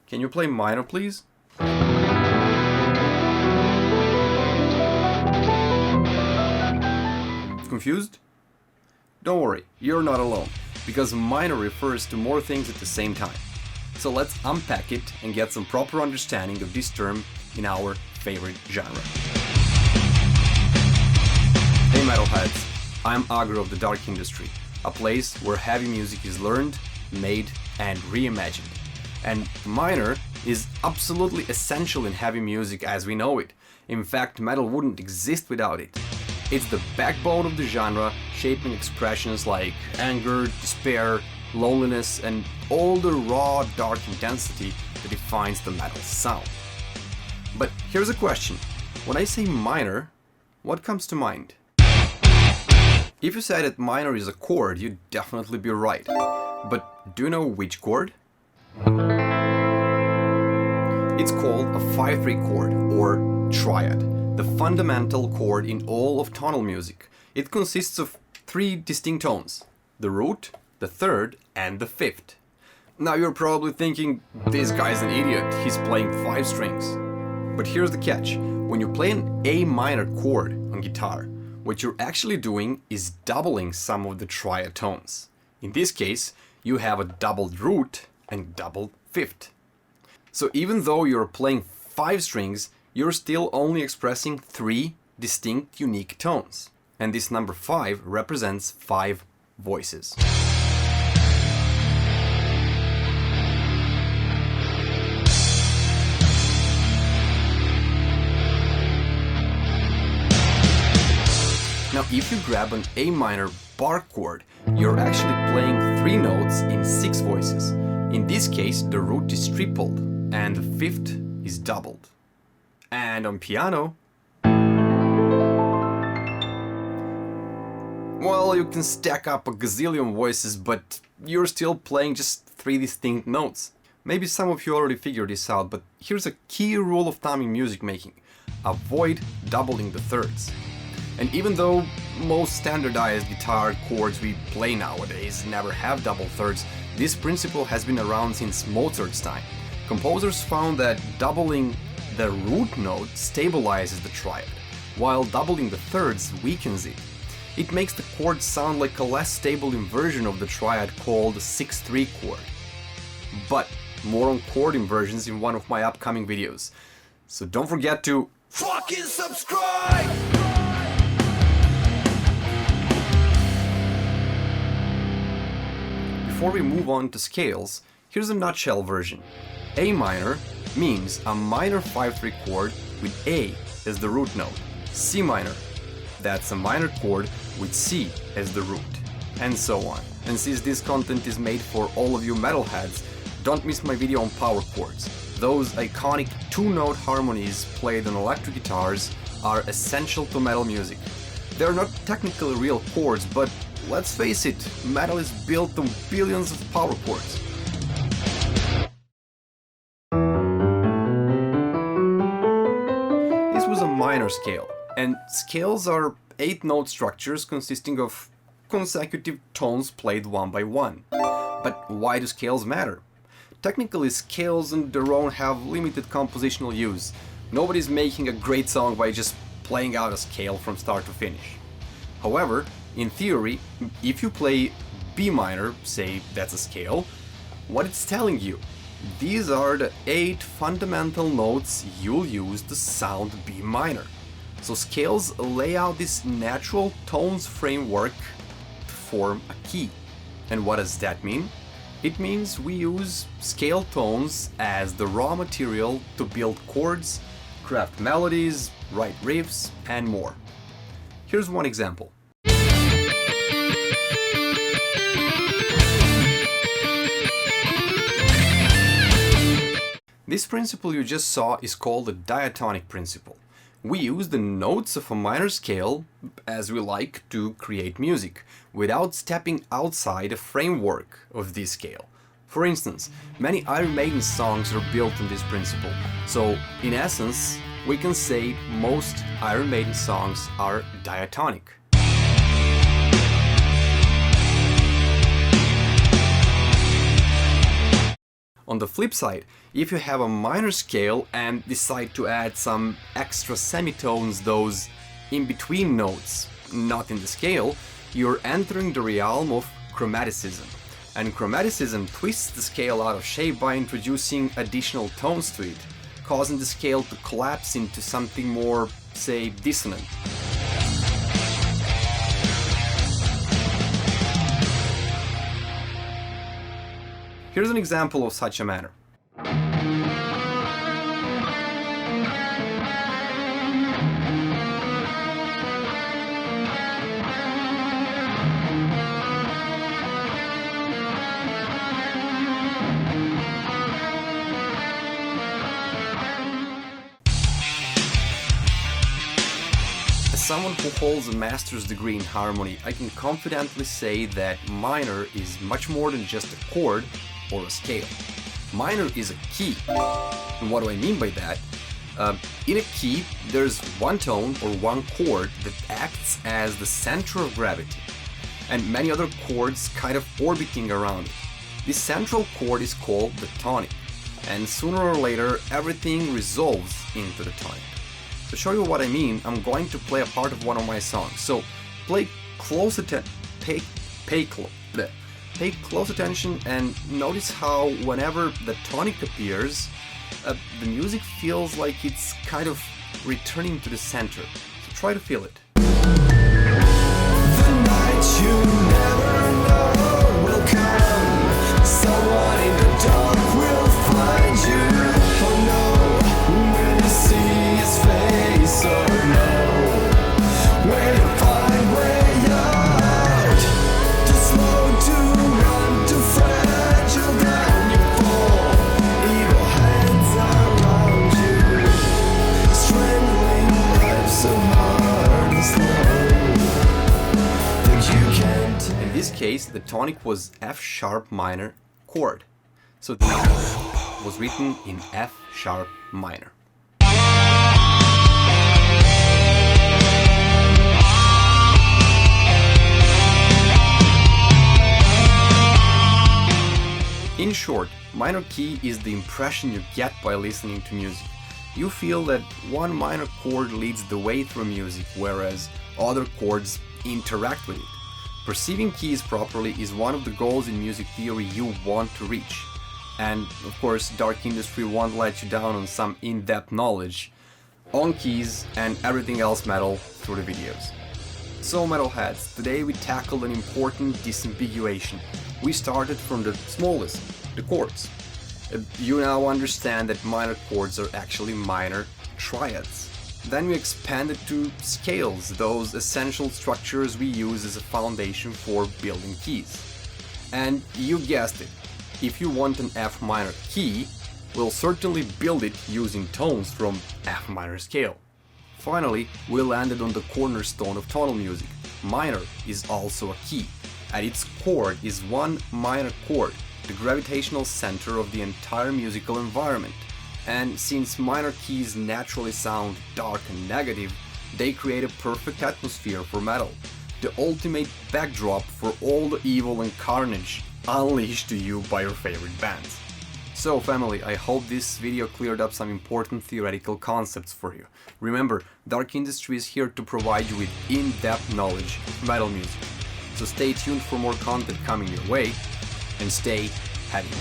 can you play minor, please? Confused? Don't worry, you're not alone, because minor refers to more things at the same time. So let's unpack it and get some proper understanding of this term in our favorite genre. Hey metalheads, I'm Aggro of the Dark Industry, a place where heavy music is learned, made and reimagined. And minor is absolutely essential in heavy music as we know it. In fact, metal wouldn't exist without it. It's the backbone of the genre, shaping expressions like anger, despair, loneliness, and all the raw, dark intensity that defines the metal sound. But here's a question. When I say minor, what comes to mind? If you say that minor is a chord, you'd definitely be right. But do you know which chord? It's called a 5/3 chord, or triad, the fundamental chord in all of tonal music. It consists of 3 distinct tones: the root, the third, and the fifth. Now you're probably thinking, this guy's an idiot, he's playing 5 strings. But here's the catch: when you play an A minor chord on guitar, what you're actually doing is doubling some of the triad tones. In this case, you have a doubled root and doubled fifth. So even though you're playing 5 strings, you're still only expressing 3 distinct unique tones. And this number 5 represents 5 voices. Now, if you grab an A minor bar chord, you're actually playing 3 notes in 6 voices. In this case, the root is tripled and the fifth is doubled. And on piano, well, you can stack up a gazillion voices, but you're still playing just 3 distinct notes. Maybe some of you already figured this out, but here's a key rule of thumb in music making: avoid doubling the thirds. And even though most standardized guitar chords we play nowadays never have double thirds, this principle has been around since Mozart's time. Composers found that doubling the root note stabilizes the triad, while doubling the thirds weakens it. It makes the chord sound like a less stable inversion of the triad called the 6/3 chord. But more on chord inversions in one of my upcoming videos. So don't forget to fucking subscribe! Before we move on to scales, here's a nutshell version. A minor means a minor 5/3 chord with A as the root note. C minor, that's a minor chord with C as the root, and so on. And since this content is made for all of you metalheads, don't miss my video on power chords. Those iconic 2-note harmonies played on electric guitars are essential to metal music. They're not technically real chords, but let's face it, metal is built on billions of power chords. This was a minor scale, and scales are 8-note structures consisting of consecutive tones played one by one. But why do scales matter? Technically, scales on their own have limited compositional use. Nobody's making a great song by just playing out a scale from start to finish. However, in theory, if you play B minor, say that's a scale, what it's telling you: these are the 8 fundamental notes you'll use to sound B minor. So scales lay out this natural tones framework to form a key. And what does that mean? It means we use scale tones as the raw material to build chords, craft melodies, write riffs, and more. Here's one example. This principle you just saw is called the diatonic principle. We use the notes of a minor scale, as we like, to create music, without stepping outside the framework of this scale. For instance, many Iron Maiden songs are built on this principle, so in essence, we can say most Iron Maiden songs are diatonic. On the flip side, if you have a minor scale and decide to add some extra semitones, those in-between notes, not in the scale, you're entering the realm of chromaticism. And chromaticism twists the scale out of shape by introducing additional tones to it, causing the scale to collapse into something more, say, dissonant. Here's an example of such a matter. As someone who holds a master's degree in harmony, I can confidently say that minor is much more than just a chord or a scale. Minor is a key. And what do I mean by that? In a key, there's one tone or one chord that acts as the center of gravity, and many other chords kind of orbiting around it. This central chord is called the tonic, and sooner or later everything resolves into the tonic. To show you what I mean, I'm going to play a part of one of my songs. So pay close attention and notice how whenever the tonic appears, the music feels like it's kind of returning to the center. So try to feel it. The night you never know will come. Someone in the dark will find you. Oh no, when you see his face, oh no, when you find way out, too slow to run, too fragile, down you fall. Evil hands around you, strangling life so hard and slow. In this case, the tonic was F sharp minor chord. So the minor was written in F sharp minor. In short, minor key is the impression you get by listening to music. You feel that one minor chord leads the way through music, whereas other chords interact with it. Perceiving keys properly is one of the goals in music theory you want to reach. And of course, Dark Industry won't let you down on some in-depth knowledge on keys and everything else metal through the videos. So metalheads, today we tackled an important disambiguation. We started from the smallest, the chords. You now understand that minor chords are actually minor triads. Then we expanded to scales, those essential structures we use as a foundation for building keys. And you guessed it, if you want an F minor key, we'll certainly build it using tones from F minor scale. Finally, we landed on the cornerstone of tonal music. Minor is also a key. At its core is one minor chord, the gravitational center of the entire musical environment. And since minor keys naturally sound dark and negative, they create a perfect atmosphere for metal, the ultimate backdrop for all the evil and carnage unleashed to you by your favorite bands. So family, I hope this video cleared up some important theoretical concepts for you. Remember, Dark Industry is here to provide you with in-depth knowledge of metal music. So stay tuned for more content coming your way, and stay heavy.